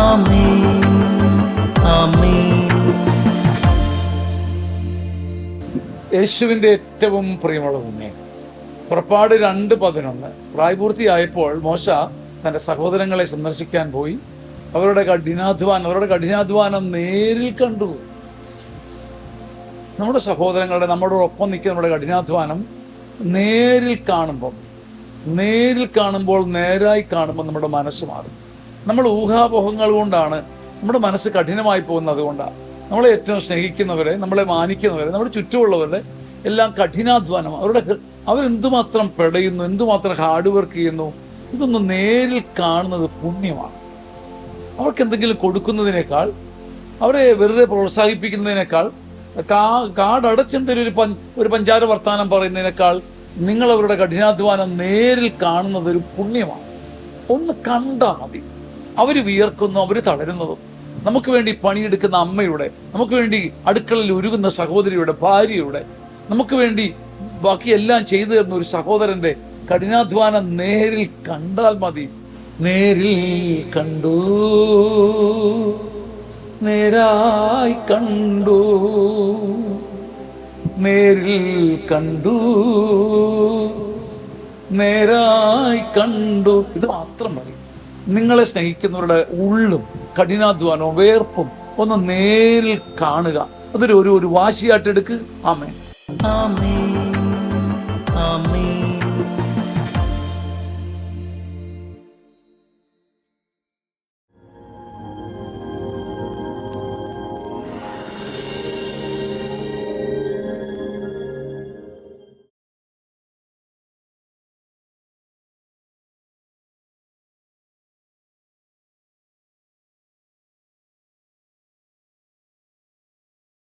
ആമേൻ, ആമേൻ. യേശുവിൻ്റെ ഏറ്റവും പ്രിയമുള്ള കുഞ്ഞെ, പുറപ്പാട് 2:11 പ്രായപൂർത്തിയായപ്പോൾ മോശ തൻ്റെ സഹോദരങ്ങളെ സന്ദർശിക്കാൻ പോയി. അവരുടെ കഠിനാധ്വാനം നേരിൽ കണ്ടു. നമ്മുടെ സഹോദരങ്ങളുടെ നമ്മളോടൊപ്പം നിൽക്കുന്ന നമ്മുടെ കഠിനാധ്വാനം നേരിൽ കാണുമ്പോൾ നേരായി കാണുമ്പോൾ നമ്മുടെ മനസ്സ് മാറും. നമ്മൾ ഊഹാപോഹങ്ങൾ കൊണ്ടാണ് നമ്മുടെ മനസ്സ് കഠിനമായി പോകുന്നത്. അതുകൊണ്ടാണ് നമ്മളെ ഏറ്റവും സ്നേഹിക്കുന്നവരെ, നമ്മളെ മാനിക്കുന്നവരെ, നമ്മുടെ ചുറ്റുമുള്ളവരുടെ എല്ലാം കഠിനാധ്വാനം, അവരെന്തുമാത്രം പെടയുന്നു, എന്തുമാത്രം ഹാർഡ് വർക്ക് ചെയ്യുന്നു, ഇതൊന്നും നേരിൽ കാണുന്നത് പുണ്യമാണ്. അവർക്ക് എന്തെങ്കിലും കൊടുക്കുന്നതിനേക്കാൾ, അവരെ വെറുതെ പ്രോത്സാഹിപ്പിക്കുന്നതിനേക്കാൾ, കാടടച്ചെന്തെങ്കിലും ഒരു പഞ്ചാര വർത്താനം പറയുന്നതിനേക്കാൾ നിങ്ങൾ അവരുടെ കഠിനാധ്വാനം നേരിൽ കാണുന്നത് ഒരു പുണ്യമാണ്. ഒന്ന് കണ്ടാൽ മതി. അവർ വിയർക്കുന്നു, അവർ തളരുന്നതും, നമുക്ക് വേണ്ടി പണിയെടുക്കുന്ന അമ്മയുടെ, നമുക്ക് വേണ്ടി അടുക്കളയിൽ ഉരുകുന്ന സഹോദരിയുടെ, ഭാര്യയുടെ, നമുക്ക് വേണ്ടി ബാക്കിയെല്ലാം ചെയ്തു തരുന്ന ഒരു സഹോദരന്റെ കഠിനാധ്വാനം നേരിൽ കണ്ടാൽ മതി. നേരിൽ കണ്ടു, നേരായി കണ്ടു, നേരിൽ കണ്ടു, നേരായി കണ്ടു. ഇത് മാത്രം മതി. നിങ്ങളെ സ്നേഹിക്കുന്നവരുടെ ഉള്ളും കഠിനാധ്വാനവും വേർപ്പും ഒന്ന് നേരിൽ കാണുക. അതൊരു വാശിയായിട്ട് എടുക്കുക. ആമേൻ, ആമേൻ, ആമേൻ.